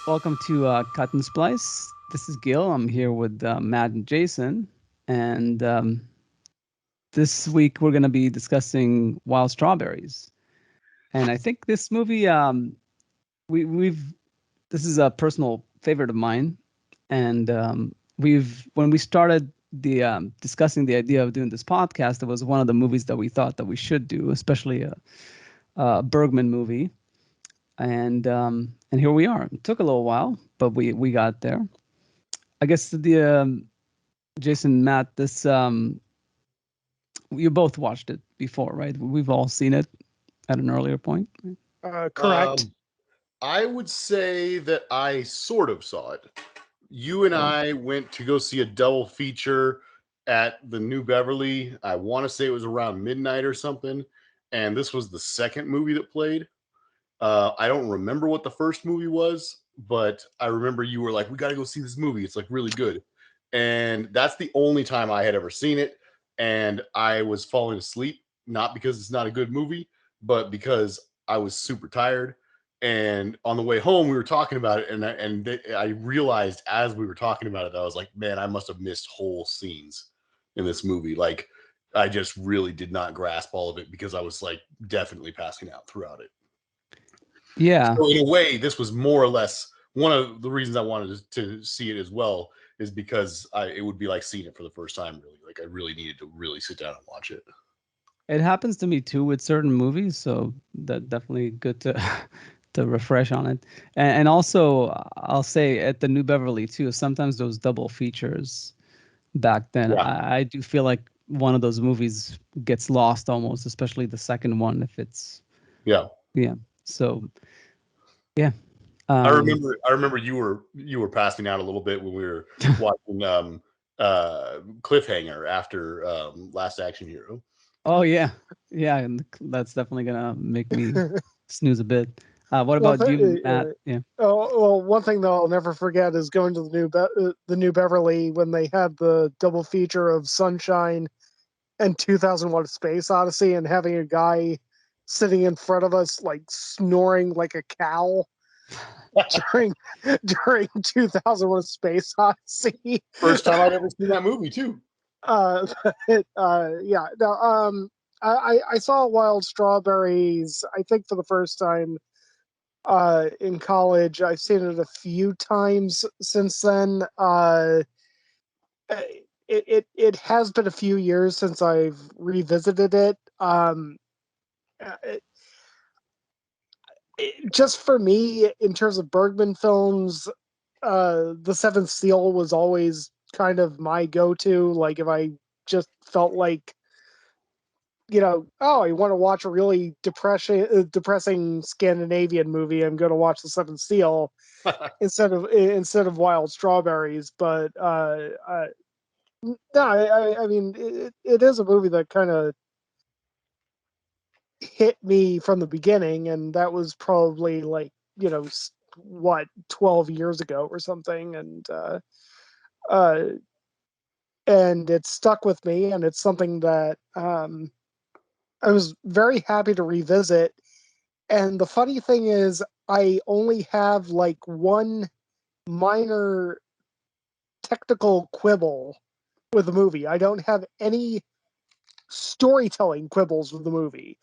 Welcome to Cut and Splice. This is Gil. I'm here with Matt and Jason, and this week we're going to be discussing Wild Strawberries. And I think this movie, we've this is a personal favorite of mine, and when we started the discussing the idea of doing this podcast, it was one of the movies that we thought that we should do, especially a Bergman movie. And here we are. It took a little while, but we got there. I guess the Jason, Matt, this you both watched it before, right? We've all seen it at an earlier point. Correct. I would say that I sort of saw it. You and I went to go see a double feature at the New Beverly. I want to say it was around midnight or something. And this was the second movie that played. I don't remember what the first movie was, but I remember you were like, we got to go see this movie. It's like really good. And that's the only time I had ever seen it. And I was falling asleep, not because it's not a good movie, but because I was super tired. And on the way home, we were talking about it. And I realized as we were talking about it, I was like, man, I must have missed whole scenes in this movie. Like, I just really did not grasp all of it because I was like definitely passing out throughout it. Yeah. So in a way, this was more or less one of the reasons I wanted to see it as well, is because it would be like seeing it for the first time. Really, like I really needed to really sit down and watch it. It happens to me too with certain movies, so that definitely good to to refresh on it. And also, I'll say at the New Beverly too. Sometimes those double features back then, Yeah. I do feel like one of those movies gets lost almost, especially the second one if it's Yeah. So yeah. I remember you were passing out a little bit when we were watching Cliffhanger after Last Action Hero. Oh yeah, and that's definitely gonna make me snooze a bit. What Well, about you, Matt? Yeah. Oh, well, one thing that I'll never forget is going to the New Beverly when they had the double feature of Sunshine and 2001: A Space Odyssey, and having a guy sitting in front of us like snoring like a cow during 2001: A Space Odyssey. First time I'd ever seen that movie too. Yeah. No, I saw Wild Strawberries, I think, for the first time in college. I've seen it a few times since then. It has been a few years since I've revisited it. It, just for me, in terms of Bergman films, The Seventh Seal was always kind of my go-to. Like if I just felt like, I want to watch a really depressing Scandinavian movie, I'm going to watch The Seventh Seal instead of Wild Strawberries. But no, I mean, it is a movie that kind of hit me from the beginning, and that was probably like, 12 years ago or something, uh, and it stuck with me, and it's something that I was very happy to revisit. And the funny thing is, I only have like one minor technical quibble with the movie. I don't have any storytelling quibbles with the movie.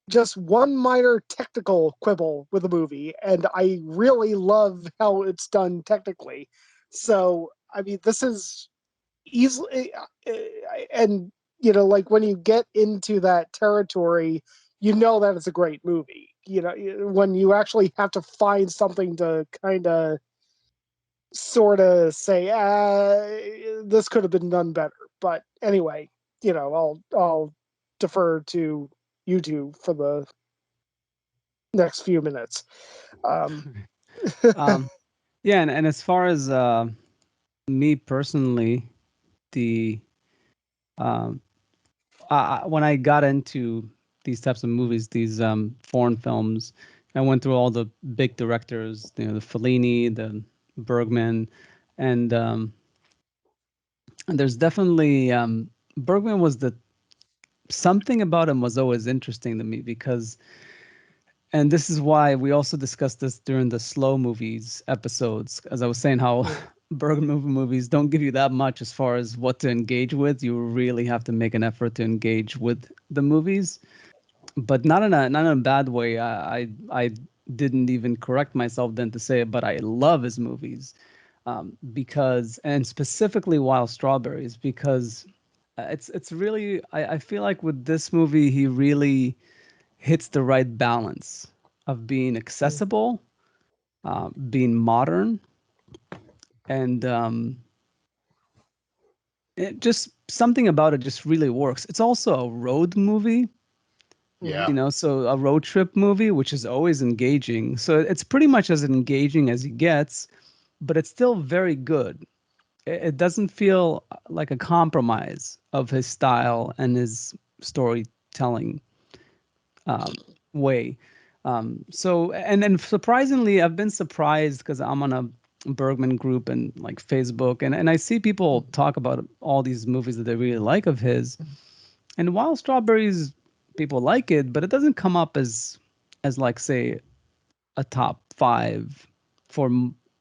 Just one minor technical quibble with the movie, and I really love how it's done technically. So, I mean, this is easily, and like when you get into that territory, that it's a great movie. When you actually have to find something to kind of sort of say, this could have been done better. But anyway, I'll defer to you two for the next few minutes. Yeah, and as far as me personally, the um, when I got into these types of movies, these foreign films, I went through all the big directors, the Fellini, the Bergman, and there's definitely Bergman was something about him was always interesting to me because And this is why we also discussed this during the slow movies episodes, as I was saying how Mm. Bergman movies don't give you that much as far as what to engage with. You really have to make an effort to engage with the movies, but not in a bad way. I didn't even correct myself then to say it, but I love his movies, because, and specifically Wild Strawberries, because it's really, I feel like with this movie he really hits the right balance of being Mm. accessible, being modern, and just something about it just really works. It's also a road movie, Yeah. Mhm. so a road trip movie, which is always engaging. So it's pretty much as engaging as he gets, but it's still very good. It doesn't feel like a compromise of his style and his storytelling um, way. So and then surprisingly, I've been surprised because I'm on a Bergman group and like Facebook, and I see people talk about all these movies that they really like of his. And Wild Strawberries, people like it, but it doesn't come up as like say a top five for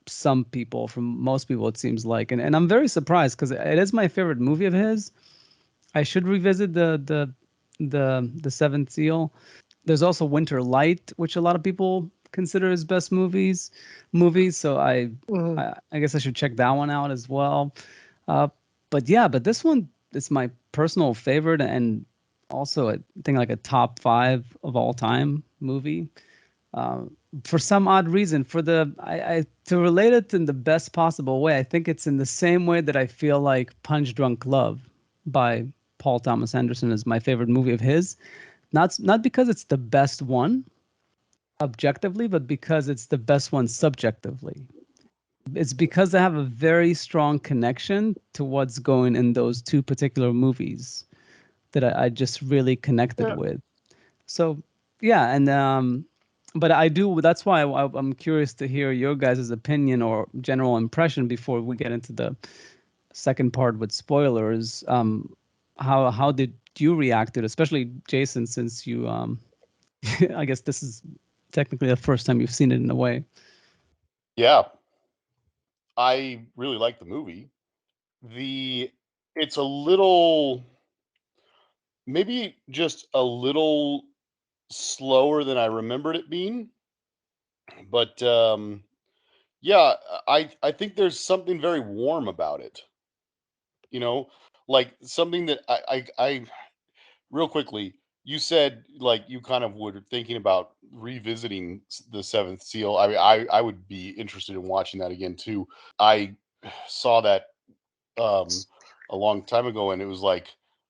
some people. For most people, it seems like, and I'm very surprised because it is my favorite movie of his. I should revisit the Seventh Seal. There's also Winter Light, which a lot of people consider his best movies. So Mhm. I guess I should check that one out as well. Uh, but yeah, but this one is my personal favorite, and also I think like a top five of all time movie. Uh, for some odd reason, for the I to relate it in the best possible way, I think it's in the same way that I feel like Punch Drunk Love by Paul Thomas Anderson is my favorite movie of his. Not because it's the best one objectively, but because it's the best one subjectively. It's because I have a very strong connection to what's going in those two particular movies that I just really connected Yeah. with. So yeah, and but I do. That's why I'm curious to hear your guys' opinion or general impression before we get into the second part with spoilers. How did you react to it, especially Jason, since you I guess this is technically the first time you've seen it in a way. Yeah. I really like the movie. The It's a little, maybe just a little slower than I remembered it being, but yeah, I think there's something very warm about it. You know, like something that I real quickly, you said like you kind of were thinking about revisiting the Seventh Seal. I mean, I would be interested in watching that again too. I saw that um a long time ago, and it was like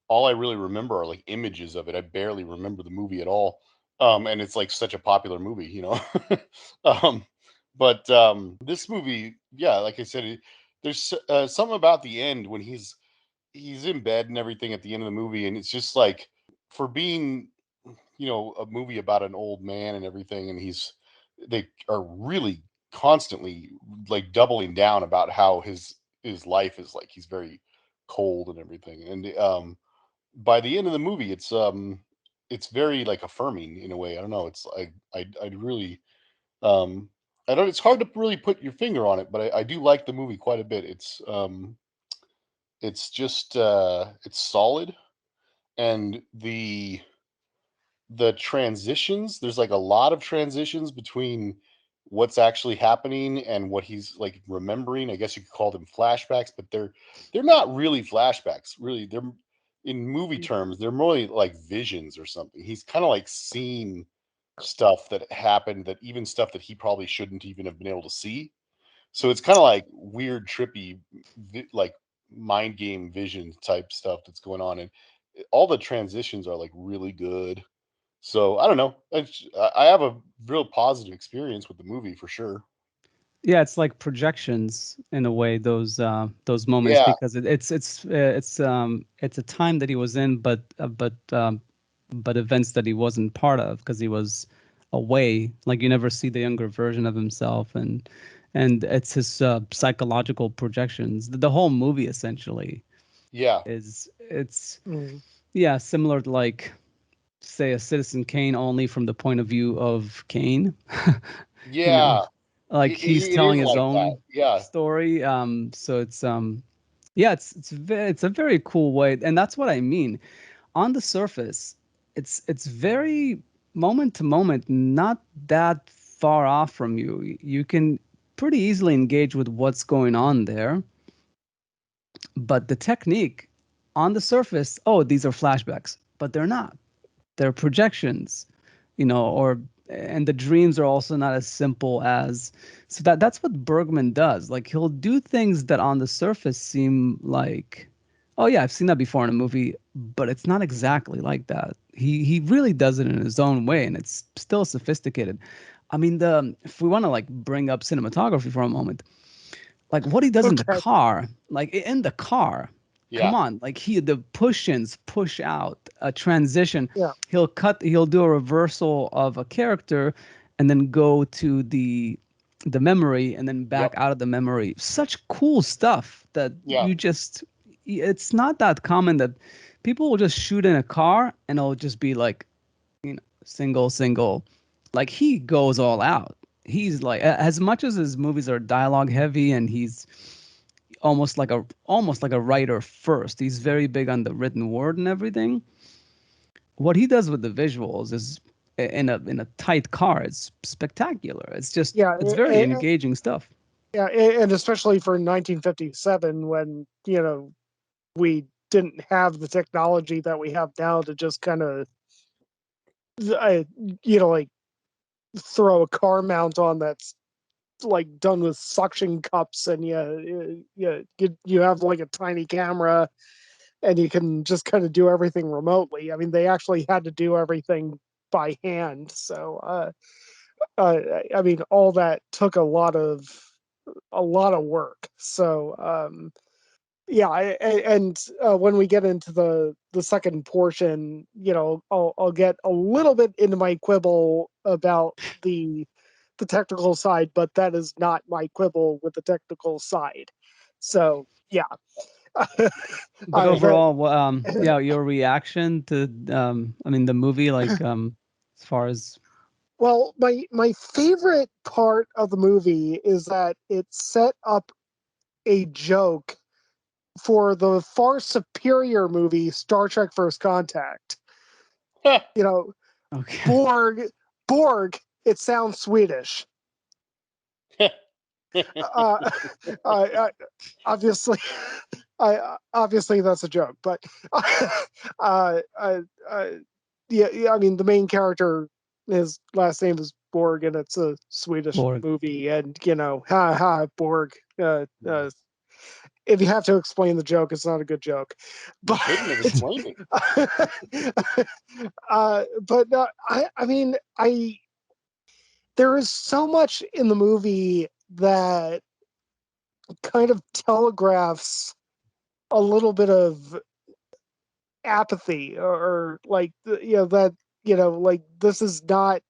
all I really remember are like images of it. I barely remember the movie at all. And it's like such a popular movie, you know. um but this movie, yeah, like I said, there's something about the end when he's in bed and everything at the end of the movie, and it's just like, for being, a movie about an old man and everything, and they are really constantly like doubling down about how his life is like he's very cold and everything. And by the end of the movie, it's very like affirming in a way. I don't know, it's I really, um I don't, it's hard to really put your finger on it, but I do like the movie quite a bit. It's just it's solid. And the transitions, there's like a lot of transitions between what's actually happening and what he's like remembering. I guess you could call them flashbacks, but they're not really flashbacks, really. They're, in movie terms, they're more like visions or something. He's kind of like seeing stuff that happened, that even stuff that he probably shouldn't even have been able to see. So it's kind of like weird, trippy, like mind game vision type stuff that's going on, and all the transitions are like really good. So I don't know. I have a real positive experience with the movie for sure. Yeah, it's like projections in a way. Those moments, Yeah, because it's a time that he was in, but events that he wasn't part of because he was away. Like you never see the younger version of himself, and it's his psychological projections. The whole movie essentially yeah, is it's Mhm. yeah, similar to like say a Citizen Kane only from the point of view of Kane. You know, Yeah, like he's it is telling his like that. own Yeah, story. So it's yeah, it's a very cool way, and that's what I mean. On the surface, it's very moment to moment, not that far off from you. You can pretty easily engage with what's going on there, but the technique on the surface, oh, these are flashbacks, but they're not. They're projections, or and the dreams are also not as simple as so that's what Bergman does. Like he'll do things that on the surface seem like, oh yeah, I've seen that before in a movie, but it's not exactly like that. He really does it in his own way, and it's still sophisticated. I mean, the if we want to like bring up cinematography for a moment, like what he does in the Okay. car, like in the car, come yeah, on, like the push-ins, push out, a transition. Yeah. He'll do a reversal of a character and then go to the memory and then back yep, out of the memory. Such cool stuff that yeah, it's not that common that people will just shoot in a car and it'll just be like, single, single. Like he goes all out. He's like, as much as his movies are dialogue heavy and he's almost like a writer first. He's very big on the written word and everything. What he does with the visuals is in a tight car. It's spectacular. Yeah. It's very engaging stuff. Yeah, and especially for 1957, when we didn't have the technology that we have now to just kind of, like throw a car mount on that's like done with suction cups, and you have like a tiny camera, and you can just kind of do everything remotely. I mean, they actually had to do everything by hand, so I mean, all that took a lot of work. So yeah, and when we get into the second portion, I'll get a little bit into my quibble about the technical side, but that is not my quibble with the technical side. So yeah. But I, overall, yeah, your reaction to I mean the movie, like as far as well, my favorite part of the movie is that it set up a joke for the far superior movie Star Trek First Contact. You know, okay, Borg, Borg, it sounds Swedish. Uh, obviously, obviously that's a joke, but uh, uh, uh, yeah, I mean, the main character, his last name is Borg, and it's a Swedish Borg. movie, and ha ha, Borg. If you have to explain the joke, it's not a good joke. you But shouldn't have explained it. I mean, there is so much in the movie that kind of telegraphs a little bit of apathy, or like that like this is not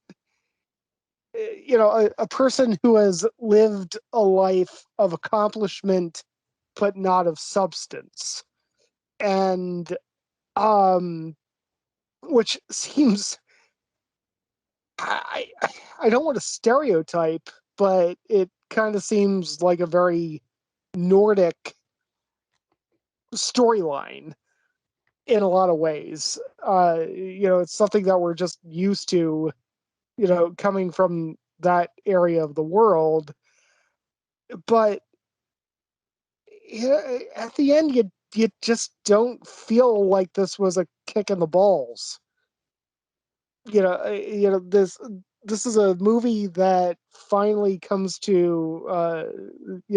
a person who has lived a life of accomplishment but not of substance, and um which seems, I I don't want to stereotype, but it kind of seems like a very Nordic storyline in a lot of ways. It's something that we're just used to, coming from that area of the world. But at the end, you just don't feel like this was a kick in the balls. This is a movie that finally you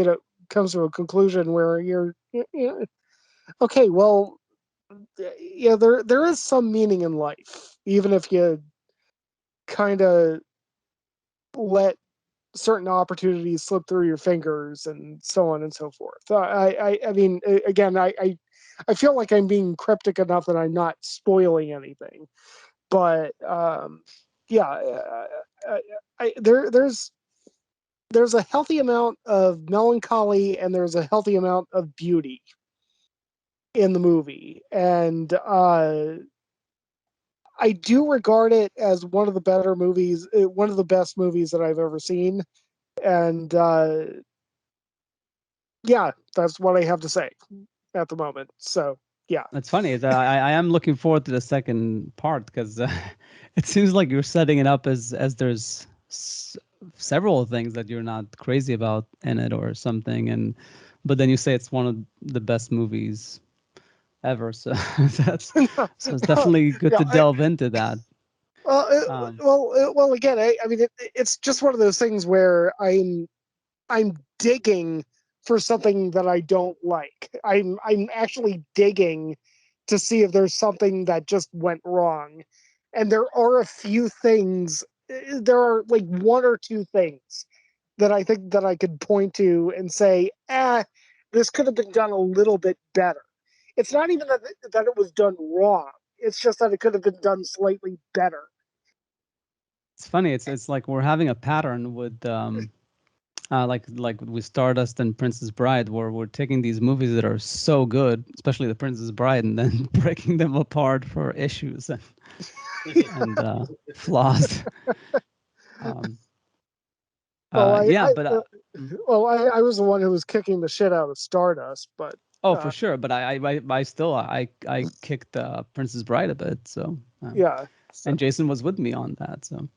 know comes to a conclusion where okay, well, yeah, there is some meaning in life, even if you kind of let certain opportunities slip through your fingers, and so on and so forth. I mean, again, I feel like I'm being cryptic enough that I'm not spoiling anything, but yeah, there's a healthy amount of melancholy, and there's a healthy amount of beauty in the movie, and I do regard it as one of the better movies, one of the best movies that I've ever seen. And yeah, that's what I have to say at the moment. So yeah. It's funny. I am looking forward to the second part because it seems like you're setting it up as there's several things that you're not crazy about in it or something, and but then you say it's one of the best movies ever. So that's so it's definitely good Yeah, to delve into that. well, Um, well, again, I mean, it's just one of those things where I'm digging for something that I don't like. I'm actually digging to see if there's something that just went wrong. And there are a few things, there are like one or two things that I think that I could point to and say, this could have been done a little bit better. It's not even that it was done wrong. It's just that it could have been done slightly better. it's funny. It's like we're having a pattern with like with Stardust and Princess Bride, where we're taking these movies that are so good, especially the Princess Bride, and then breaking them apart for issues and flaws. Um, Well, yeah, but mm. I was the one who was kicking the shit out of Stardust, but Oh, for uh, sure. But I still I kicked Princess Bride a bit. So yeah. So and Jason was with me on that. So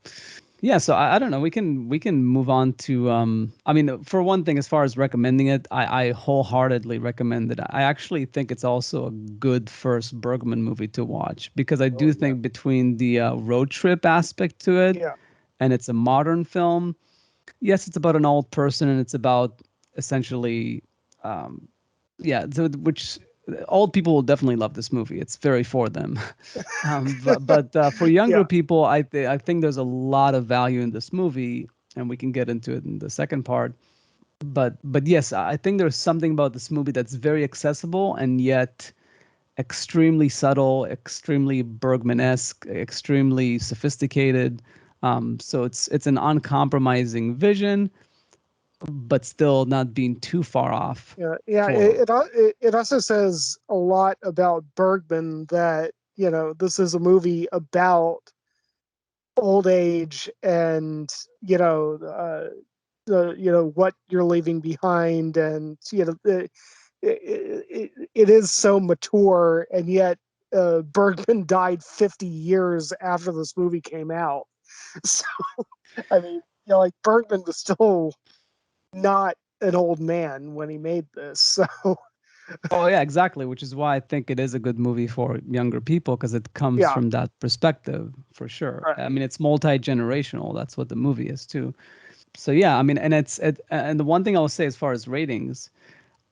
yeah. So I don't know. We can move on to I mean, for one thing, as far as recommending it, I wholeheartedly recommend it. I actually think it's also a good first Bergman movie to watch because I oh do yeah, think between the road trip aspect to it yeah, and it's a modern film. Yes, it's about an old person and it's about essentially um, yeah, which old people will definitely love this movie. It's very for them. But for younger yeah. people, I think there's a lot of value in this movie, and we can get into it in the second part. But yes, I think there's something about this movie that's very accessible and yet extremely subtle, extremely Bergman-esque, extremely sophisticated. So it's an uncompromising vision, but still not being too far off Yeah, yeah. for It also says a lot about Bergman that this is a movie about old age and the what you're leaving behind, and it is so mature, and yet Bergman died 50 years after this movie came out. So I mean, like Bergman was still not an old man when he made this. So Oh yeah, exactly. Which is why I think it is a good movie for younger people because it comes yeah, from that perspective for sure. I right. mean, it's multi-generational. That's what the movie is too. So yeah, I mean, and the one thing I'll say as far as ratings,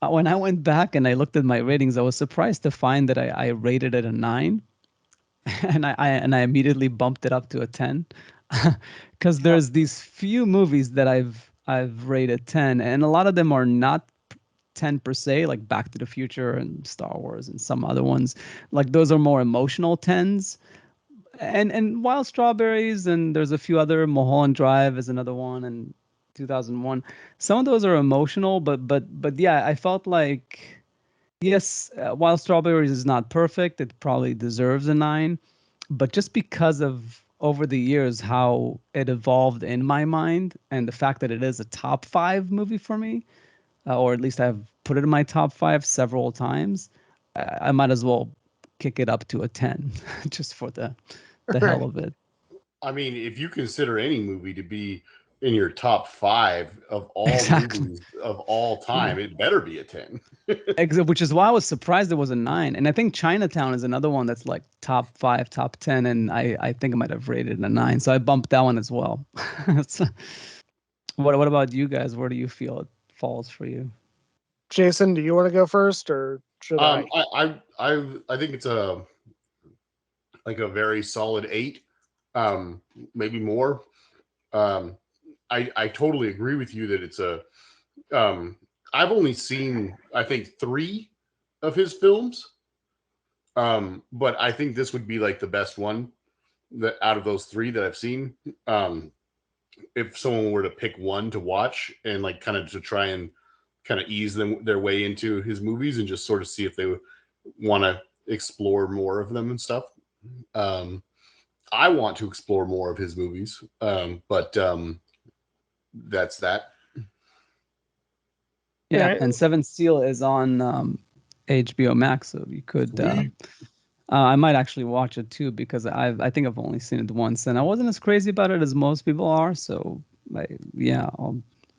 when I went back and I looked at my ratings, I was surprised to find that I rated it a 9, and I immediately bumped it up to a 10, because Yeah, there's these few movies that I've rated 10, and a lot of them are not 10 per se, like Back to the Future and Star Wars and some other ones. Like those are more emotional 10s. And Wild Strawberries, and there's a few other, Mulholland Drive is another one, and 2001. Some of those are emotional, but yeah, I felt like yes, Wild Strawberries is not perfect. It probably deserves a 9, but just because of over the years how it evolved in my mind and the fact that it is a top 5 movie for me, or at least I've put it in my top 5 several times, I might as well kick it up to a 10 just for the hell right. of it. I mean, if you consider any movie to be in your top five of all Exactly. movies of all Yeah. time, it better be a 10. Which is why I was surprised it was a 9. And I think Chinatown is another one that's like top 5, top 10, and I think I might have rated it a 9. So I bumped that one as well. So, what about you guys? Where do you feel it falls for you? Jason, do you want to go first, or should I? I think it's a like a very solid 8, maybe more. Um, I totally agree with you that it's a. Um, I've only seen I think 3 of his films, but I think this would be like the best one that out of those 3 that I've seen. Um, if someone were to pick one to watch and like kind of to try and kind of ease them their way into his movies and just sort of see if they want to explore more of them and stuff. Um, I want to explore more of his movies. But that's that. Yeah, Yeah. and Seventh Seal is on HBO Max, so you could. Sweet. I might actually watch it too because I think I've only seen it once, and I wasn't as crazy about it as most people are. So, yeah,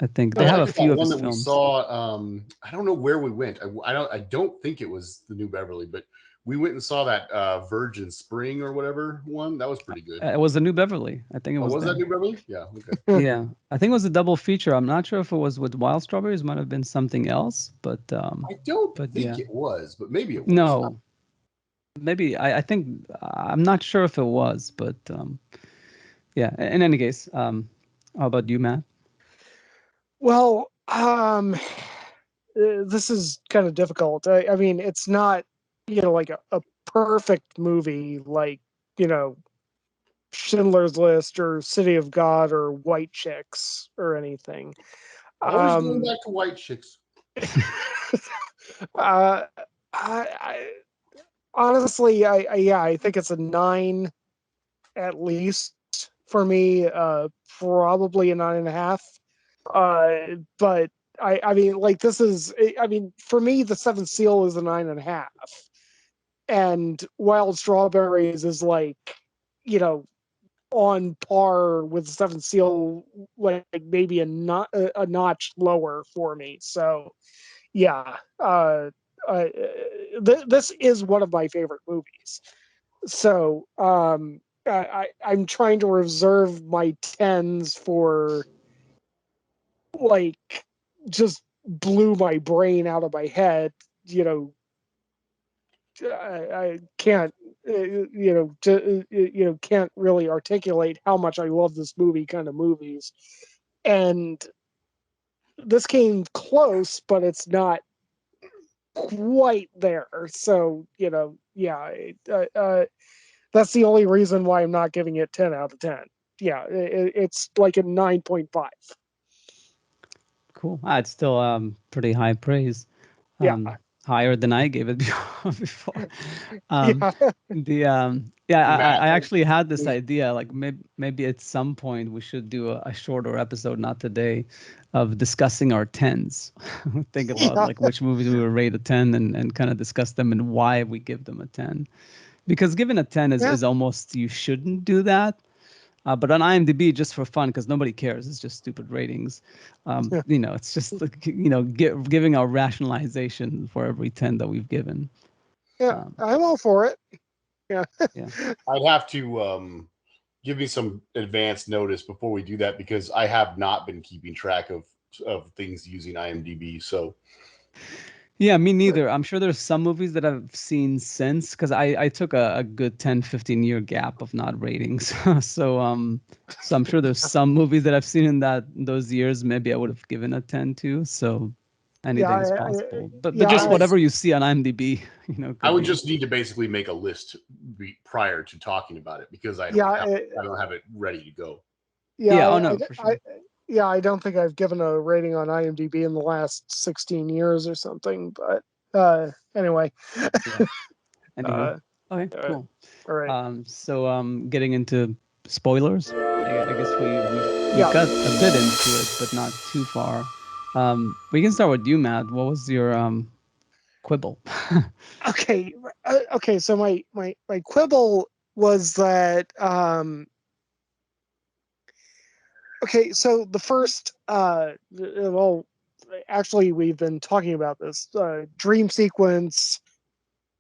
I think they I have a liked that few of one his that we films. saw. I don't know where we went. I don't think it was the New Beverly, but we went and saw that Virgin Spring or whatever one. That was pretty good. It was the New Beverly. I think it Oh, was was that there. New Beverly? Yeah. Okay. Yeah, I think it was a double feature. I'm not sure if it was with Wild Strawberries. Might have been something else, I don't but think yeah, it was, but maybe it was. no, maybe I think I'm not sure if it was, but yeah. In any case, how about you, Matt? Well, this is kind of difficult. I mean, it's not, like a perfect movie like, you know, Schindler's List or City of God or White Chicks or anything. Always going Um, back to White Chicks. uh, I honestly, yeah, I think it's a 9 at least for me. Probably a 9.5. But I mean, like this is, I mean, for me, the Seventh Seal is a 9.5, and Wild Strawberries is like, you know, on par with Seventh Seal, like maybe a notch lower for me. So yeah, this is one of my favorite movies. So I'm trying to reserve my tens for like just blew my brain out of my head. You know, I can't. Can't really articulate how much I love this movie. Kind of movies, and this came close, but it's not quite there. So yeah, that's the only reason why I'm not giving it 10 out of 10. Yeah, it's like a 9.5. Cool. It's still pretty high praise, Yeah, higher than I gave it before. Um, yeah, yeah, Matt, I actually had this idea, like maybe at some point we should do a shorter episode, not today, of discussing our tens. Think about yeah, like which movies we would rate a 10 and kind of discuss them and why we give them a 10. Because giving a 10 is, yeah, is almost, you shouldn't do that. But on IMDb, just for fun, because nobody cares, it's just stupid ratings. It's just like, giving our rationalization for every 10 that we've given. yeah. Um, I'm all for it. Yeah, yeah. I'd have to give me some advance notice before we do that because I have not been keeping track of things using IMDb. So Yeah, me neither. I'm sure there's some movies that I've seen since because I took a good 10, 15-year gap of not ratings. So I'm sure there's some movies that I've seen in those years maybe I would have given a 10 to. So yeah, anything's possible. But yeah. I just would whatever you see on IMDb, I could would be. just need to basically make a list prior to talking about it because Yeah, I don't have it ready to go. yeah, Yeah, oh no, for sure. yeah. I don't think I've given a rating on IMDb in the last 16 years or something. But anyway, Yeah. Anywho. uh, Okay, uh, cool. all right. Getting into spoilers. I guess we've Yeah. got a bit into it, but not too far. We can start with you, Matt. What was your quibble? Okay. Okay. So my quibble was that okay. So the first well, actually we've been talking about this dream sequence,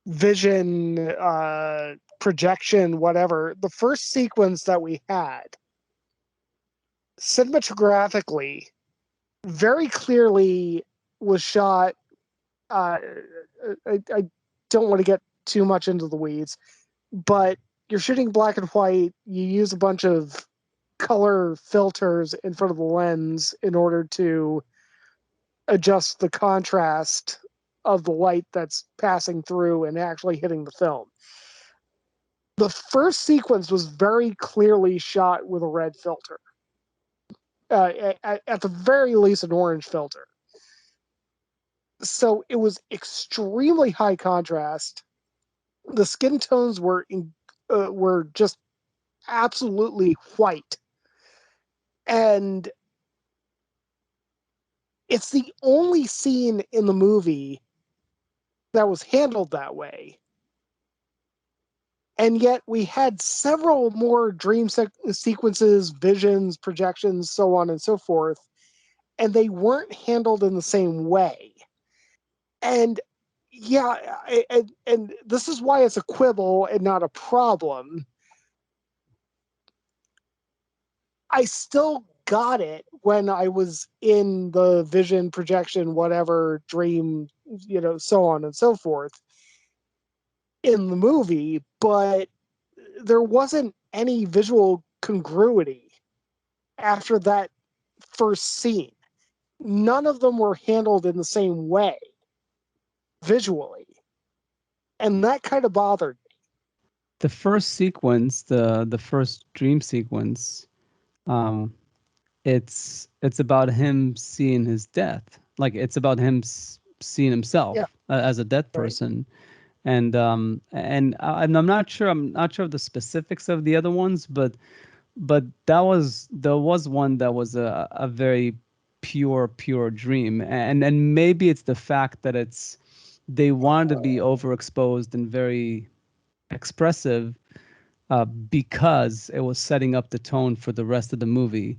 vision, projection, whatever. The first sequence that we had cinematographically very clearly was shot. Uh, I don't want to get too much into the weeds, but you're shooting black and white. You use a bunch of color filters in front of the lens in order to adjust the contrast of the light that's passing through and actually hitting the film. The first sequence was very clearly shot with a red filter, at the very least, an orange filter. So it was extremely high contrast. The skin tones were just absolutely white. And it's the only scene in the movie that was handled that way. And yet we had several more dream sequences, visions, projections, so on and so forth, and they weren't handled in the same way. And yeah, and this is why it's a quibble and not a problem. I still got it when I was in the vision, projection, whatever, dream, so on and so forth in the movie, but there wasn't any visual congruity after that first scene. None of them were handled in the same way visually. And that kind of bothered me. The first sequence, the first dream sequence, um, it's about him seeing his death. Like it's about him seeing himself Yeah, as a dead right. person. And I'm not sure. I'm not sure of the specifics of the other ones, but there was one that was a very pure dream, and maybe it's the fact that they wanted to be overexposed and very expressive, because it was setting up the tone for the rest of the movie.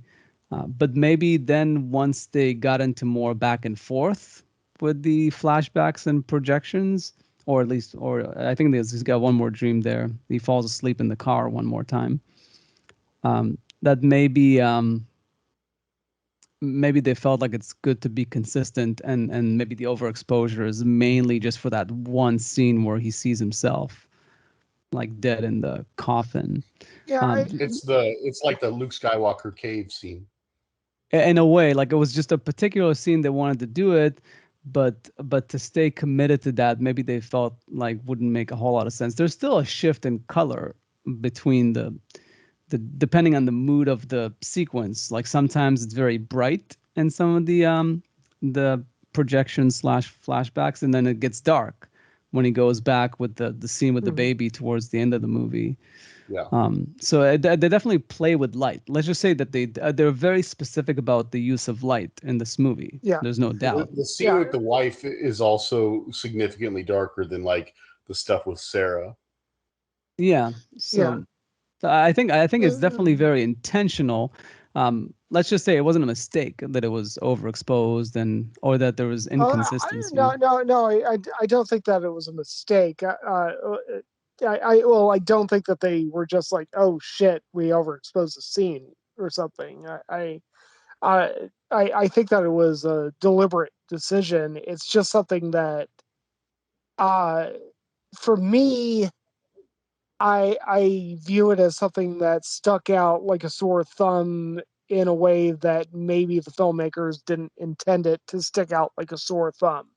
But maybe then once they got into more back and forth with the flashbacks and projections, or at least, or I think he's got one more dream there. He falls asleep in the car one more time. That maybe they felt like it's good to be consistent, and maybe the overexposure is mainly just for that one scene where he sees himself like dead in the coffin. Yeah, It's like the Luke Skywalker cave scene. In a way, like it was just a particular scene they wanted to do it, but to stay committed to that, maybe they felt like wouldn't make a whole lot of sense. There's still a shift in color between the depending on the mood of the sequence. Like sometimes it's very bright in some of the projection slash flashbacks, and then it gets dark when he goes back with the scene with the baby towards the end of the movie. Yeah. So they definitely play with light. Let's just say that they're very specific about the use of light in this movie. yeah, There's no doubt. The scene yeah. with the wife is also significantly darker than like the stuff with Sarah. Yeah. Yeah. So I think it's definitely very intentional. Let's just say it wasn't a mistake that it was overexposed or that there was inconsistency. No. I don't think that it was a mistake. I don't think that they were just like, oh shit, we overexposed the scene or something. I think that it was a deliberate decision. It's just something that, uh, for me, I view it as something that stuck out like a sore thumb in a way that maybe the filmmakers didn't intend it to stick out like a sore thumb.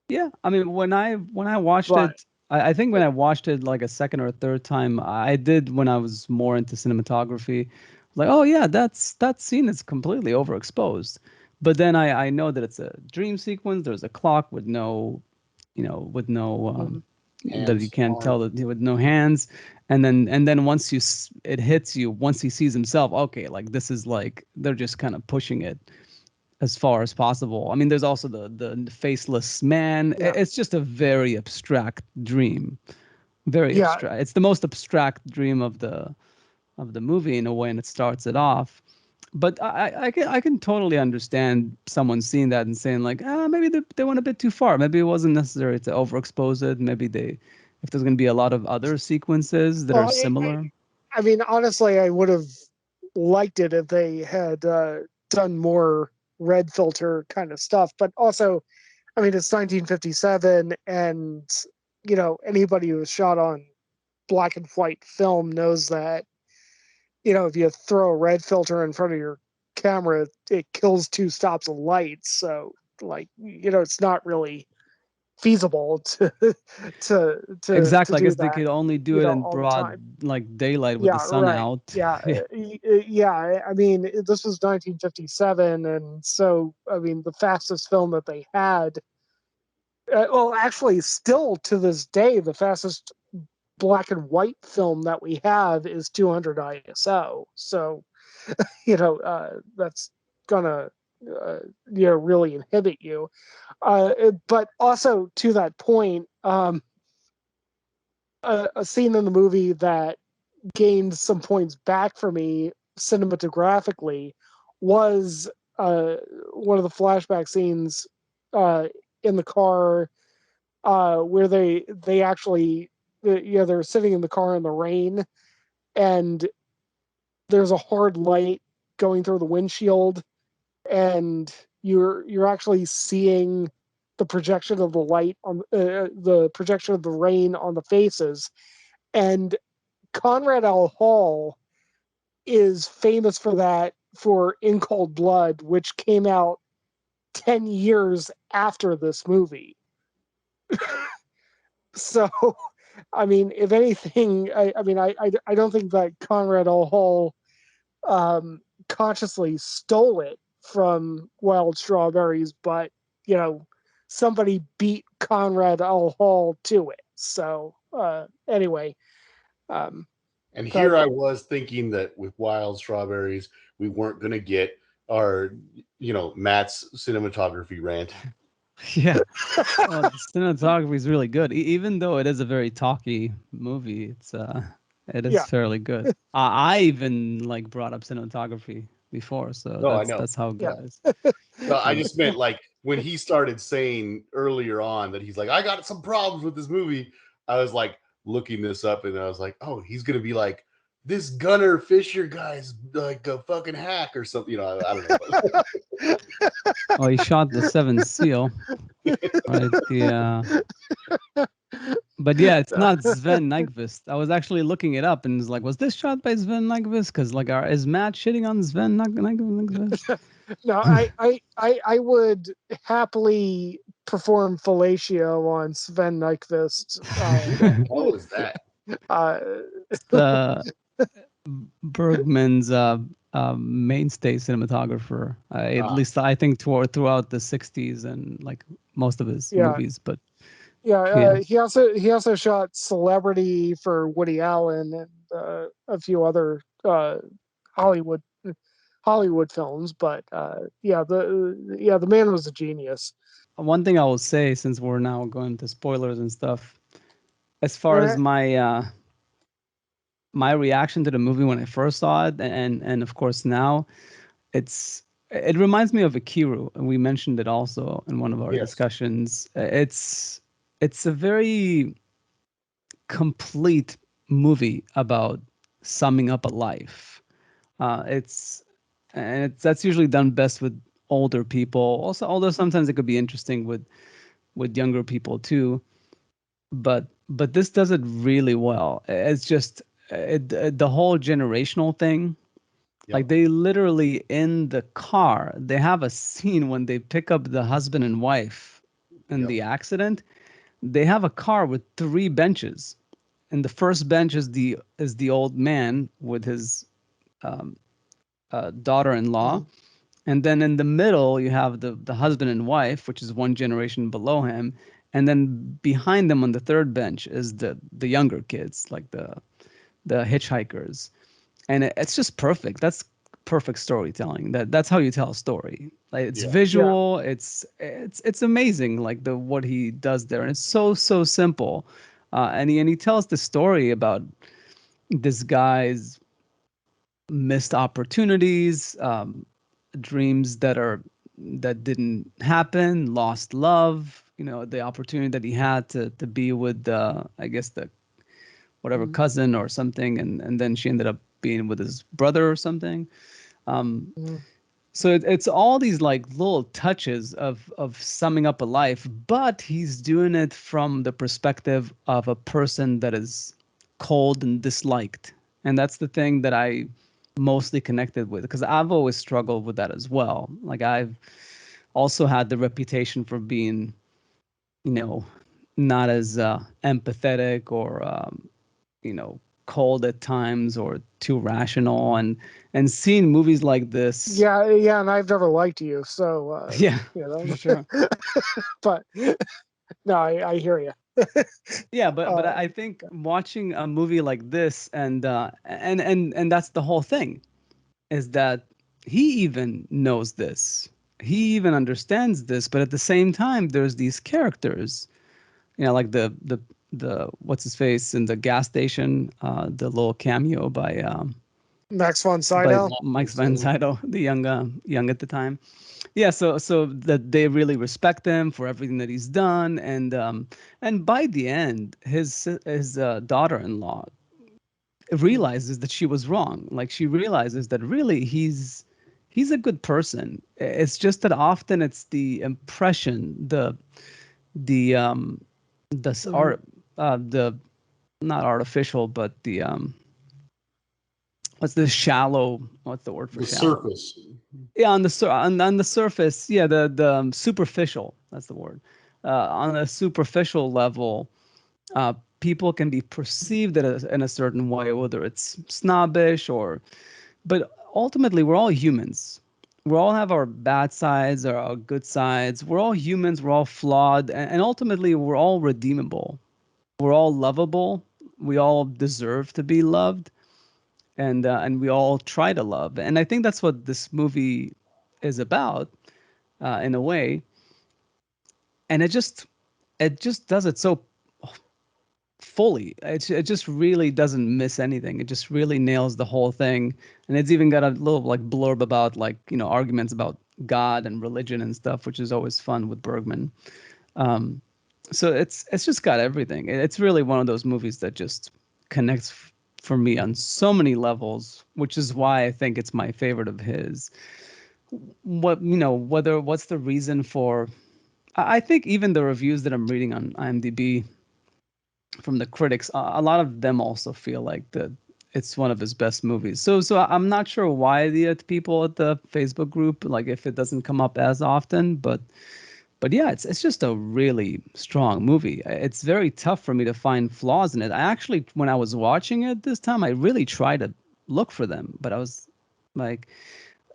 Yeah, I mean, when I watched But it, I think when I watched it like a second or a third time, I did when I was more into cinematography, like, oh yeah, that scene is completely overexposed. But then I know that it's a dream sequence. There's a clock with no, with no that you Hands, can't tell arms. that with no hands, and then once it hits you, once he sees himself, okay, like this is like they're just kind of pushing it as far as possible. I mean, there's also the faceless man. yeah, It's just a very abstract dream, very yeah, abstract. It's the most abstract dream of the movie in a way, and it starts it off. But I can totally understand someone seeing that and saying like, maybe they went a bit too far. Maybe it wasn't necessary to overexpose it. Maybe if there's going to be a lot of other sequences that are well, similar. I mean, honestly, I would have liked it if they had done more red filter kind of stuff. But also, I mean, it's 1957, and anybody who was shot on black and white film knows that if you throw a red filter in front of your camera, it kills two stops of light. So, like, it's not really feasible to Exactly. I do guess they that, could only do it in all the broad time. like daylight with the Yeah, sun right. out. Yeah, Yeah. yeah. I mean, this was 1957, and so I mean, the fastest film that they had. Well, actually, still to this day, the fastest black and white film that we have is 200 ISO. So, that's gonna, really inhibit you. But also to that point, a scene in the movie that gained some points back for me cinematographically was one of the flashback scenes in the car where they actually they're sitting in the car in the rain, and there's a hard light going through the windshield, and you're actually seeing the projection of the light on the projection of the rain on the faces. And Conrad L. Hall is famous for that, for In Cold Blood, which came out 10 years after this movie. So, I mean, if anything, I don't think that Conrad L. Hall consciously stole it from Wild Strawberries, but, somebody beat Conrad L. Hall to it. So, anyway. And here I was thinking that with Wild Strawberries, we weren't going to get our, Matt's cinematography rant. Yeah. Well, the cinematography is really good. Even though it is a very talky movie, it is fairly good. I even like brought up cinematography before, so that's how good it is. No, I just meant like when he started saying earlier on that he's like, I got some problems with this movie. I was like looking this up, and I was like, oh, he's gonna be like, this Gunnar Fisher guy's like a fucking hack or something. I don't know. Oh, he shot the Seventh Seal, right? But yeah, it's not Sven Nykvist. I was actually looking it up, and it's like, was this shot by Sven Nykvist? Because like, is Matt shitting on Sven Nykvist? No, I would happily perform fellatio on Sven Nykvist. What was that? The Bergman's mainstay cinematographer, at least I think throughout the 60s and like most of his movies. But he also shot Celebrity for Woody Allen and a few other Hollywood films. But the man was a genius. One thing I will say, since we're now going to spoilers and stuff, as far as my my reaction to the movie when I first saw it, and of course now, it reminds me of Akiru, and we mentioned it also in one of our discussions. It's a very complete movie about summing up a life. That's usually done best with older people. Also, although sometimes it could be interesting with younger people too. But this does it really well. It's just the whole generational thing. Like they literally in the car, they have a scene when they pick up the husband and wife in the accident. They have a car with 3 benches, and the first bench is the old man with his daughter-in-law, and then in the middle you have the husband and wife, which is one generation below him, and then behind them on the third bench is the younger kids, like the hitchhikers, and it's just perfect. That's perfect storytelling. That's how you tell a story. Like it's visual. It's amazing. Like what he does there, and it's so simple. And he tells the story about this guy's missed opportunities, dreams that didn't happen, lost love. The opportunity that he had to be with I guess the whatever cousin or something, and then she ended up being with his brother or something. So it's all these like little touches of summing up a life, but he's doing it from the perspective of a person that is cold and disliked. And that's the thing that I mostly connected with, because I've always struggled with that as well. Like I've also had the reputation for being, not as empathetic or cold at times or too rational, and seeing movies like this. And I've never liked you, so for sure. But no, I hear you. Yeah, but Uh, I think watching a movie like this, and that's the whole thing, is that he even knows this. He even understands this, but at the same time, there's these characters, like the what's his face in the gas station, the little cameo Max von by Sydow. Mike Van Sydow, the young at the time. Yeah, so that they really respect him for everything that he's done, and by the end, his daughter-in-law realizes that she was wrong. Like she realizes that really he's a good person. It's just that often it's the impression, the Mhm. art, the not artificial, but the what's the shallow? What's the word for The shallow? surface. Yeah, on the surface, yeah, the superficial. That's the word. On a superficial level, people can be perceived in a certain way, whether it's snobbish or. But ultimately, we're all humans. We all have our bad sides or our good sides. We're all humans. We're all flawed, and ultimately, we're all redeemable. We're all lovable. We all deserve to be loved, and we all try to love. And I think that's what this movie is about, in a way. And it just does it so fully. It just really doesn't miss anything. It just really nails the whole thing. And it's even got a little like blurb about like arguments about God and religion and stuff, which is always fun with Bergman. Um, so it's just got everything. It's really one of those movies that just connects for me on so many levels, which is why I think it's my favorite of his. What's the reason for? I think even the reviews that I'm reading on IMDb from the critics, a lot of them also feel like that it's one of his best movies. So I'm not sure why the people at the Facebook group, like if it doesn't come up as often, but yeah, it's just a really strong movie. It's very tough for me to find flaws in it. I actually, when I was watching it this time, I really tried to look for them, but I was like,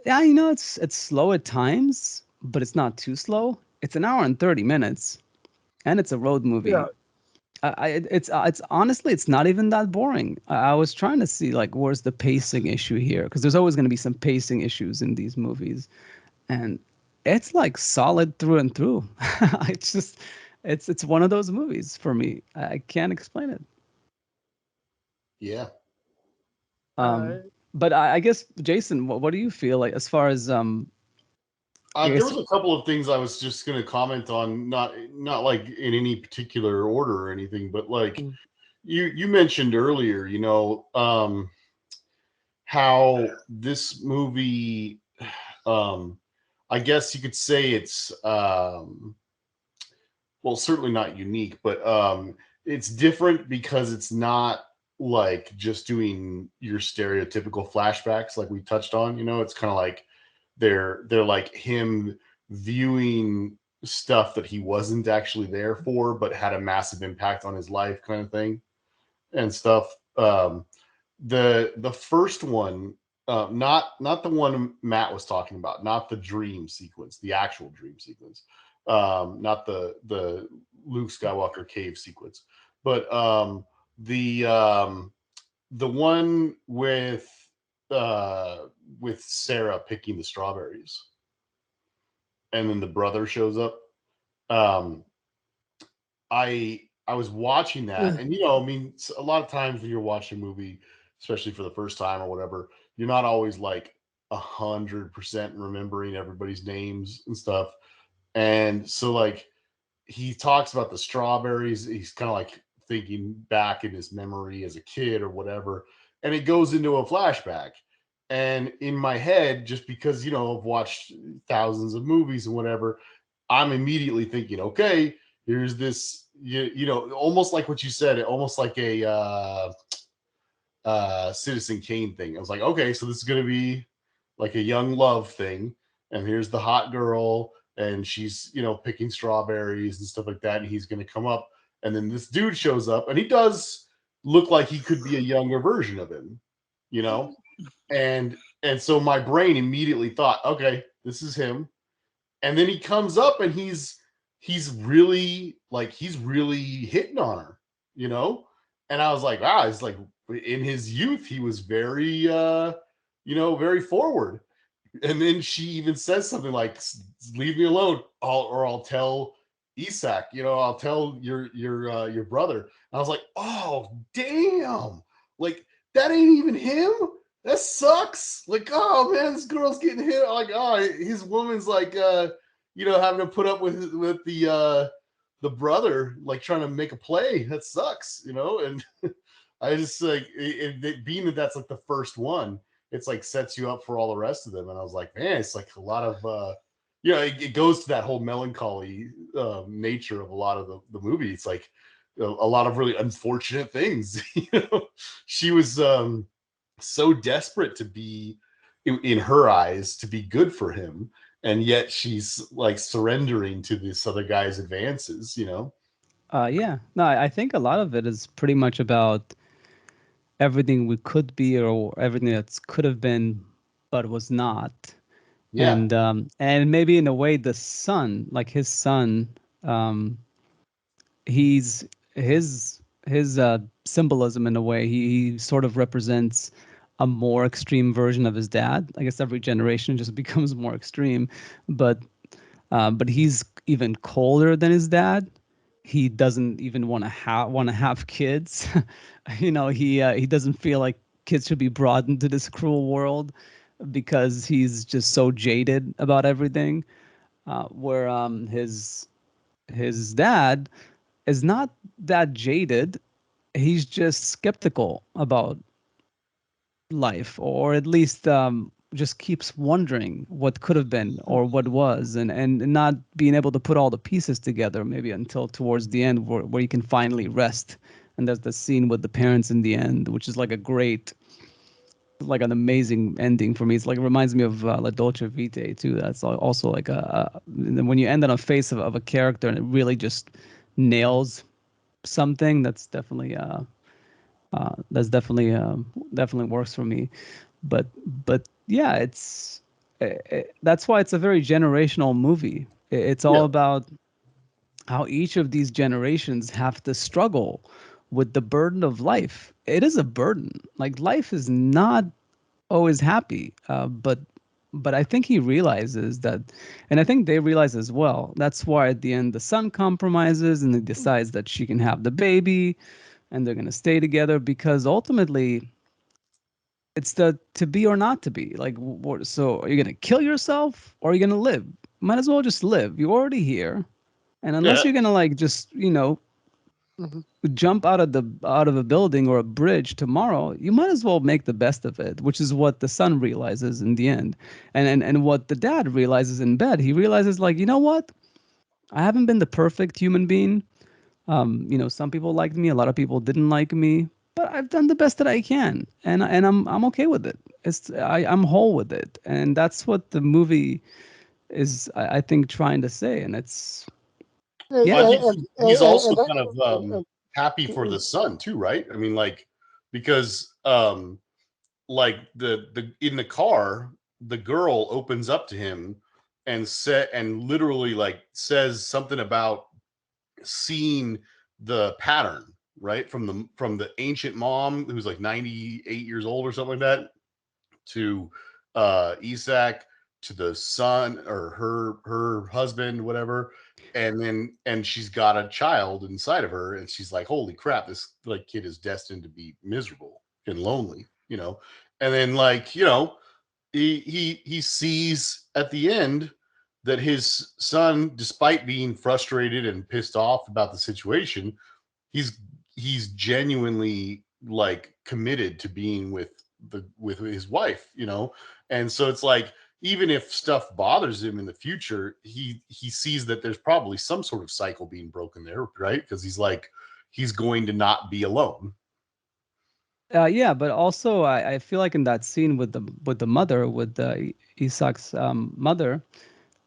yeah, it's slow at times, but it's not too slow. It's an hour and 30 minutes, and it's a road Yeah. movie. It's honestly, it's not even that boring. I was trying to see like where's the pacing issue here, because there's always going to be some pacing issues in these movies, and it's like solid through and through. It's just it's one of those movies for me. I can't explain it. Yeah. Um, Uh, but I guess Jason, what do you feel like as far as I There guess was a couple of things I was just going to comment on, not like in any particular order or anything, but like mm, you mentioned earlier, how this movie, um, I guess you could say it's well, certainly not unique, but it's different because it's not like just doing your stereotypical flashbacks like we touched on. It's kind of like they're like him viewing stuff that he wasn't actually there for, but had a massive impact on his life, kind of thing and stuff. The first one, not the one Matt was talking about, not the dream sequence, the actual dream sequence, not the Luke Skywalker cave sequence, but the one uh, with Sarah picking the strawberries, and then the brother shows up. Um, I was watching that, and I mean, a lot of times when you're watching a movie, especially for the first time or whatever, you're not always like 100% remembering everybody's names and stuff. And so, like, he talks about the strawberries. He's kind of like thinking back in his memory as a kid or whatever, and it goes into a flashback. And in my head, just because I've watched thousands of movies and whatever, I'm immediately thinking, okay, here's this, almost like what you said, almost like a Citizen Kane thing. I was like, okay, so this is going to be like a young love thing, and here's the hot girl, and she's picking strawberries and stuff like that, and he's going to come up, and then this dude shows up, and he does look like he could be a younger version of him, you know, and so my brain immediately thought, okay, this is him, and then he comes up and he's he's really hitting on her, you know? And I was like, wow, it's like in his youth, he was very, very forward. And then she even says something like, leave me alone, I'll tell Isak, I'll tell your brother. And I was like, oh, damn. Like, that ain't even him. That sucks. Like, oh man, this girl's getting hit. Like, oh, his woman's like, having to put up with the brother, like trying to make a play. That sucks, And I just like being that that's like the first one, it's like sets you up for all the rest of them. And I was like, man, it's like a lot of it goes to that whole melancholy nature of a lot of the movie. It's like a lot of really unfortunate things. She was so desperate to be, in her eyes, to be good for him, and yet she's like surrendering to this other guy's advances. Yeah. No, I think a lot of it is pretty much about everything we could be or everything that could have been but was not. Yeah. And maybe in a way the son, like his son, he's his symbolism in a way, he sort of represents a more extreme version of his dad. I guess every generation just becomes more extreme, but he's even colder than his dad. He doesn't even want to have kids. He doesn't feel like kids should be brought into this cruel world because he's just so jaded about everything. Where his dad is not that jaded. He's just skeptical about life, or at least just keeps wondering what could have been or what was, and not being able to put all the pieces together, maybe until towards the end where you can finally rest. And there's the scene with the parents in the end, which is like a great, like an amazing ending for me. It's like, it reminds me of La Dolce Vita too. That's also like when you end on a face of a character and it really just nails something, definitely works for me. But yeah, that's why it's a very generational movie. It's all Yeah. about how each of these generations have to struggle with the burden of life. It is a burden. Like, life is not always happy, but I think he realizes that, and I think they realize as well. That's why at the end the son compromises and he decides that she can have the baby, and they're gonna stay together because ultimately it's the to be or not to be. Like, so are you gonna kill yourself or are you gonna live? Might as well just live. You're already here, and unless Yeah. you're gonna like just Mhm. jump out of a building or a bridge tomorrow, you might as well make the best of it, which is what the son realizes in the end. And what the dad realizes in bed, he realizes, like, you know what? I haven't been the perfect human being. Some people liked me, a lot of people didn't like me, but I've done the best that I can, and I'm okay with it. I'm whole with it, and that's what the movie is, I think, trying to say. And it's, And, Well, I yeah. think and, he's and, also and kind of happy for the son too, right? I mean, like, because like the in the car, the girl opens up to him and literally like says something about seeing the pattern, right, from the ancient mom who's like 98 years old or something like that, to Isak, to the son or her husband, whatever. And she's got a child inside of her, and she's like, holy crap, this like kid is destined to be miserable and lonely. And then, like, he sees at the end that his son, despite being frustrated and pissed off about the situation, he's he's genuinely like committed to being with his wife. And so it's like, even if stuff bothers him in the future, he sees that there's probably some sort of cycle being broken there, right? Because he's going to not be alone. Yeah, but also I feel like in that scene with the mother, with Isak's mother,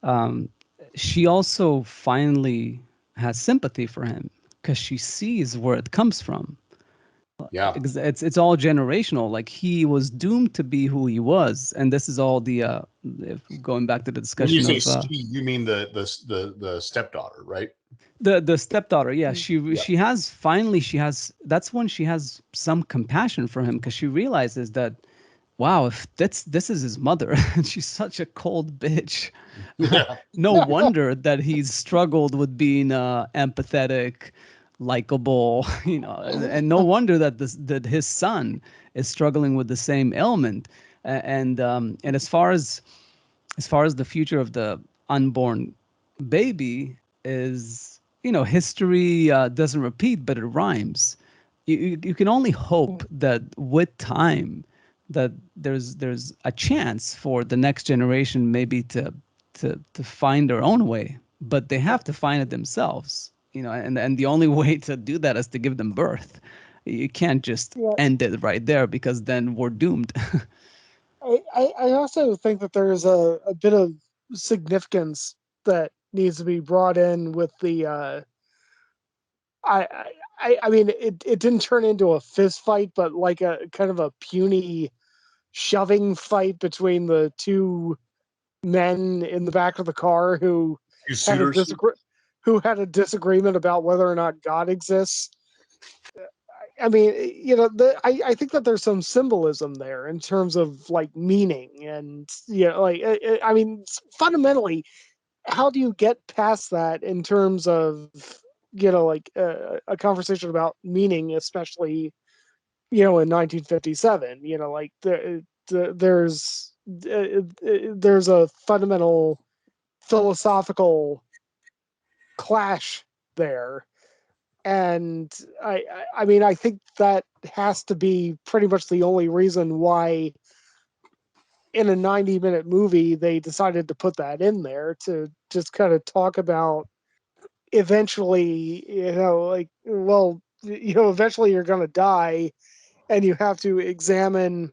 um, she also finally has sympathy for him because she sees where it comes from. Yeah. It's all generational. Like he was doomed to be who he was, and this is all the going back to the When you discussion say of she, you mean the stepdaughter, right? the stepdaughter. Yeah, Yeah. she has finally she has that's when she has some compassion for him, because she realizes that, wow, if this is his mother and she's such a cold bitch. Yeah. No wonder that he's struggled with being empathetic, likable, and no wonder that that his son is struggling with the same ailment. And as far as the future of the unborn baby is, history doesn't repeat, but it rhymes. You can only hope that with time that there's a chance for the next generation maybe to find their own way, but they have to find it themselves, and the only way to do that is to give them birth. You can't just Yeah. end it right there, because then we're doomed. I also think that there's a bit of significance that needs to be brought in with the I mean it didn't turn into a fist fight, but like a kind of a puny shoving fight between the two men in the back of the car who You had a suitors. disagreement about whether or not God exists. I mean, I think that there's some symbolism there in terms of like meaning, and like I mean, fundamentally, how do you get past that in terms of like a conversation about meaning, especially in 1957? Like there's a fundamental philosophical clash there. And I mean, I think that has to be pretty much the only reason why in a 90-minute movie they decided to put that in there, to just kind of talk about eventually, like, well, eventually you're going to die, and you have to examine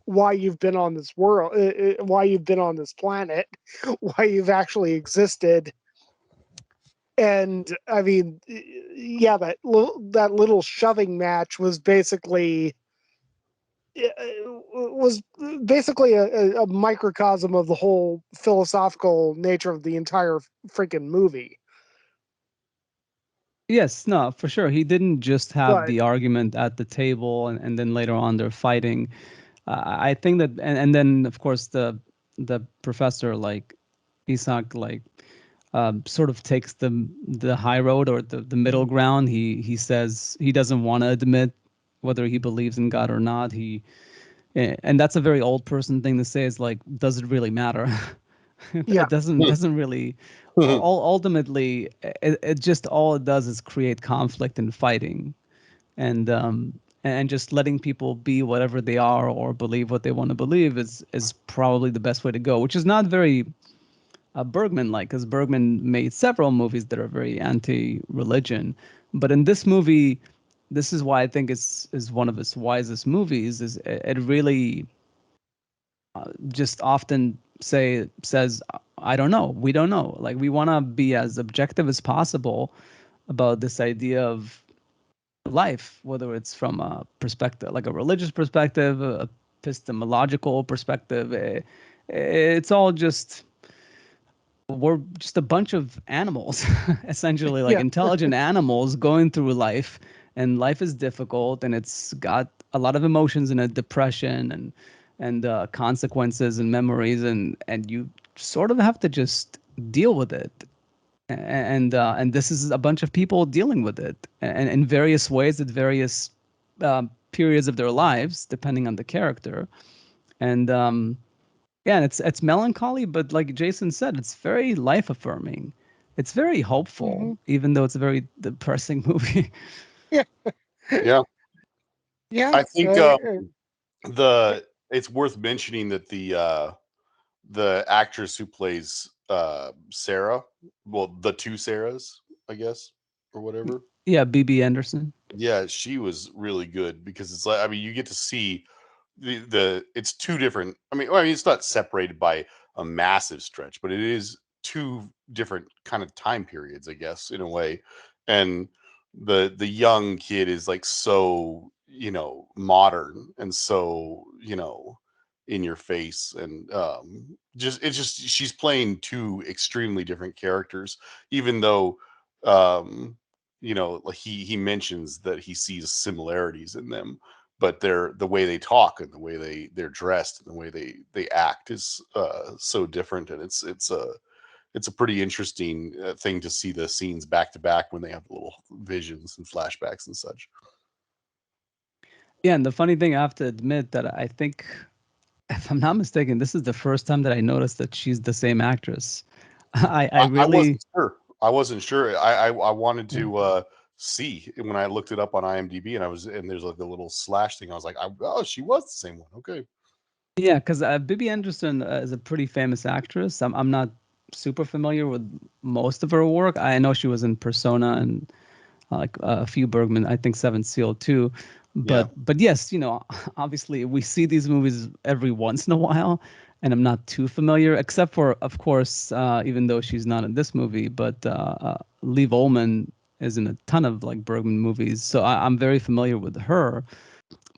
why you've been on this world, why you've been on this planet, why you've actually existed. And I mean, yeah, that little shoving match was basically a microcosm of the whole philosophical nature of the entire freaking movie. Yes, no, for sure. He didn't just have But the argument at the table, and then later on they're fighting. I think that, and then of course the professor, like Isaac, like sort of takes the high road, or the middle ground. He says he doesn't want to admit whether he believes in God or not. And that's a very old person thing to say. Is like, does it really matter? yeah, It doesn't really. Ultimately, it just, all it does is create conflict and fighting, and just letting people be whatever they are or believe what they want to believe is probably the best way to go, which is not very Bergman like, because Bergman made several movies that are very anti-religion, but in this movie, this is why I think is one of his wisest movies. Is it really just often says, I don't know, we don't know. Like, we want to be as objective as possible about this idea of life, whether it's from a perspective, like a religious perspective, a epistemological perspective. It's all just, we're just a bunch of animals, essentially, like yeah, intelligent animals going through life, and life is difficult, and it's got a lot of emotions and a depression and consequences and memories, and you sort of have to just deal with it. And this is a bunch of people dealing with it, and in various ways at various periods of their lives, depending on the character. And yeah, and it's melancholy, but like Jason said, it's very life affirming. It's very hopeful, hmm even though it's a very depressing movie. yeah, Yeah. yeah. I think the it's worth mentioning that the actress who plays Sarah, well, the two Sarahs, I guess, or whatever. Yeah, BB Anderson. Yeah, she was really good, because it's like, I mean, you get to see the it's two different. I mean, it's not separated by a massive stretch, but it is two different kind of time periods, I guess, in a way. And the young kid is like so, modern and so, in your face, and just she's playing two extremely different characters, even though like he mentions that he sees similarities in them, but the way they talk and the way they're dressed and the way they act is so different, and it's a pretty interesting thing to see the scenes back to back when they have little visions and flashbacks and such. Yeah, and the funny thing, I have to admit that I think, if I'm not mistaken, this is the first time that I noticed that she's the same actress. I I really, wasn't sure. I wasn't sure. I wanted to see when I looked it up on IMDb, and there's like a little slash thing. I was like, oh, she was the same one. Okay. yeah, because Bibi Anderson is a pretty famous actress. I'm not super familiar with most of her work. I know she was in Persona and like a few Bergman, I think Seven Seal too. Yeah. But yes, obviously we see these movies every once in a while, and I'm not too familiar, except for, of course, even though she's not in this movie, but Liv Ullmann is in a ton of like Bergman movies, so I'm very familiar with her.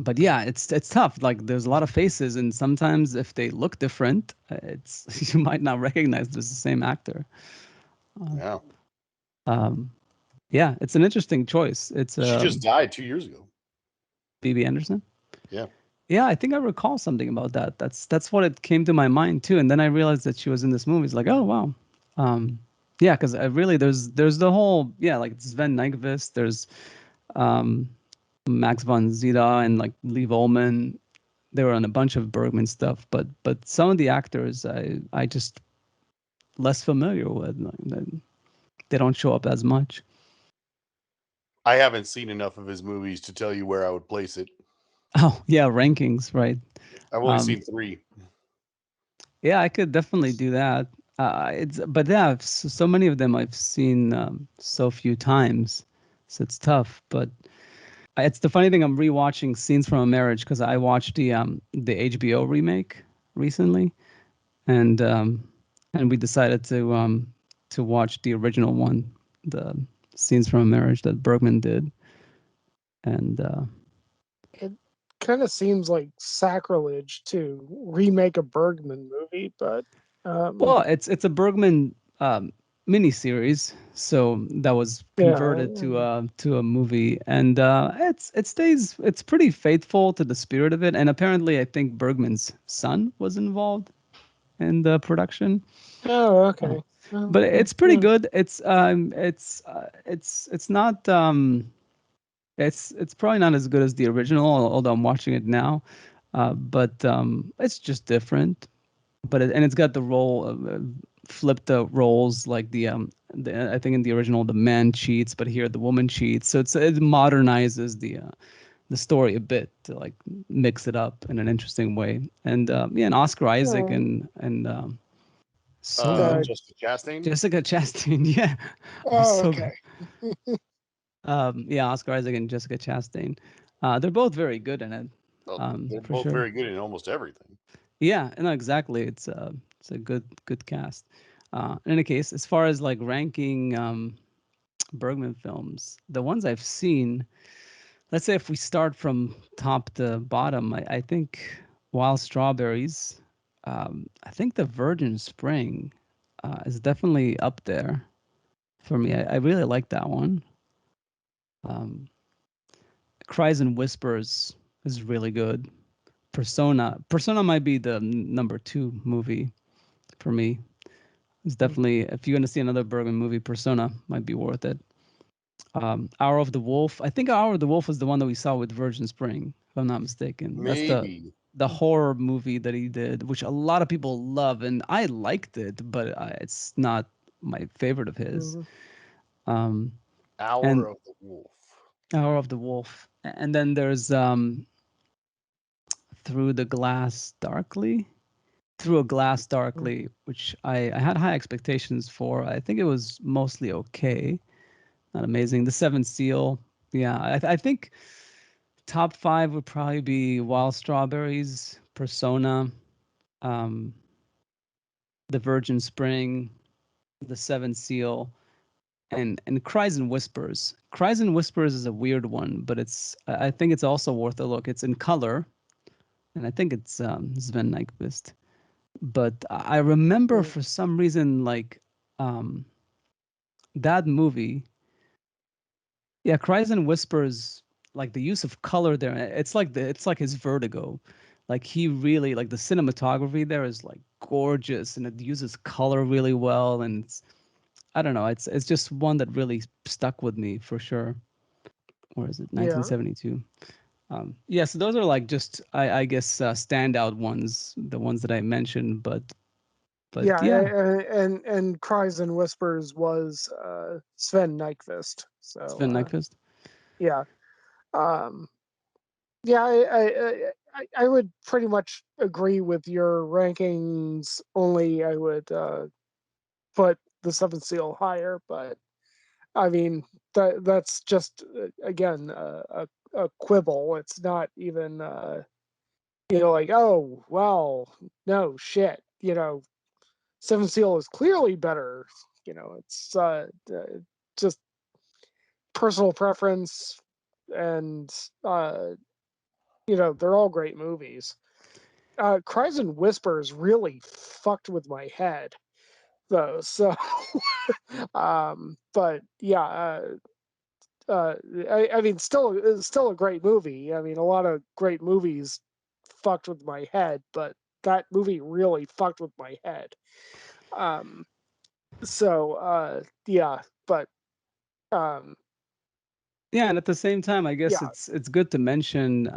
But yeah, it's tough. Like there's a lot of faces, and sometimes if they look different, it's you might not recognize this the same actor. Yeah. Um, yeah, it's an interesting choice. It's She just died 2 years ago. Bibi Anderson. Yeah. Yeah, I think I recall something about that. That's what it came to my mind too. And then I realized that she was in this movie. It's like, oh wow, um, yeah, because I really there's the whole, yeah, like Sven Nykvist. There's um, Max von Sydow and like Liv Ullmann. They were on a bunch of Bergman stuff, but some of the actors I just less familiar with. Like, they don't show up as much. I haven't seen enough of his movies to tell you where I would place it. Oh yeah, rankings, right? I've only Um, seen 3. Yeah, I could definitely do that. It's but yeah, so many of them I've seen so few times, so it's tough. But it's the funny thing. I'm rewatching Scenes from a Marriage because I watched the HBO remake recently, and and we decided to watch the original one, the Scenes from a Marriage that Bergman did, and It kind of seems like sacrilege to remake a Bergman movie, but well, it's a Bergman miniseries, so that was yeah, converted to a movie, and it's pretty faithful to the spirit of it. And apparently, I think Bergman's son was involved in the production, oh, uh, okay. but Oh, it's pretty good. It's not it's probably not as good as the original, although I'm watching it now, but it's just different. But and it's got the role of flip the roles, like I think in the original the man cheats, but here the woman cheats, so it modernizes the story a bit to like mix it up in an interesting way. And yeah, and Oscar Isaac oh, and so uh, Jessica Chastain. Jessica Chastain. Yeah, oh, so okay. yeah, Oscar Isaac and Jessica Chastain, they're both very good in it, Well, they're for both sure. very good in almost everything. Yeah, no, exactly. It's a good cast. In any case, as far as like ranking Bergman films, the ones I've seen, let's say if we start from top to bottom, I think Wild Strawberries, I think The Virgin Spring is definitely up there for me. I really like that one. Um, Cries and Whispers is really good. Persona might be the number two movie for me. It's definitely, if you're going to see another Bergman movie, Persona might be worth it. Hour of the Wolf. I think Hour of the Wolf is the one that we saw with Virgin Spring, if I'm not mistaken. That's Maybe. the horror movie that he did, which a lot of people love, and I liked it, but it's not my favorite of his. Mm-hmm. Um, Hour and of the Wolf. Hour of the Wolf, and then there's Through the Glass Darkly. Through a Glass Darkly, which I had high expectations for. I think it was mostly okay, not amazing. The Seventh Seal, yeah, I think top five would probably be Wild Strawberries, Persona, um, The Virgin Spring, The Seventh Seal, and Cries and Whispers. Cries and Whispers is a weird one, but I think it's also worth a look. It's in color, and I think it's Sven Nykvist. But I remember for some reason like um, that movie. Yeah, Cries and Whispers, like the use of color there. It's like his Vertigo. Like he really like the cinematography there is like gorgeous, and it uses color really well, and I don't know. It's just one that really stuck with me for sure. Or is it Yeah. 1972? Yeah, so those are like just I guess standout ones, the ones that I mentioned. But Yeah, yeah, and Cries and Whispers was Sven Nykvist. Sven So Nykvist. yeah, um, yeah, I would pretty much agree with your rankings. Only I would put the Seventh Seal higher, but I mean that's just again a quibble. It's not even like, oh well, no shit, Seventh Seal is clearly better. It's just personal preference, and they're all great movies. Cries and Whispers really fucked with my head though. So, but yeah, I mean, it's still a great movie. I mean, a lot of great movies fucked with my head, but that movie really fucked with my head. Um, so yeah, but um, Yeah, and at the same time, I guess yeah, it's good to mention.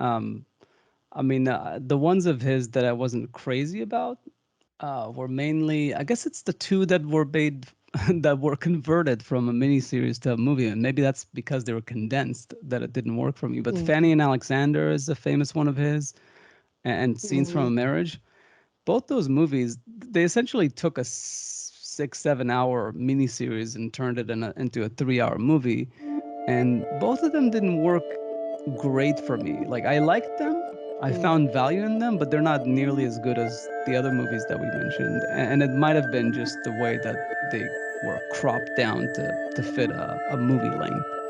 I mean, the ones of his that I wasn't crazy about were mainly, I guess it's the two that were made that were converted from a miniseries to a movie, and maybe that's because they were condensed that it didn't work for me. But mm-hmm, Fanny and Alexander is a famous one of his, and Scenes from mm-hmm, a Marriage. Both those movies, they essentially took a 6 7 hour miniseries and turned it into a 3 hour movie, and both of them didn't work great for me. Like I liked them, I mm. found value in them, but they're not nearly as good as the other movies that we mentioned. And it might have been just the way that they were cropped down to fit a movie length.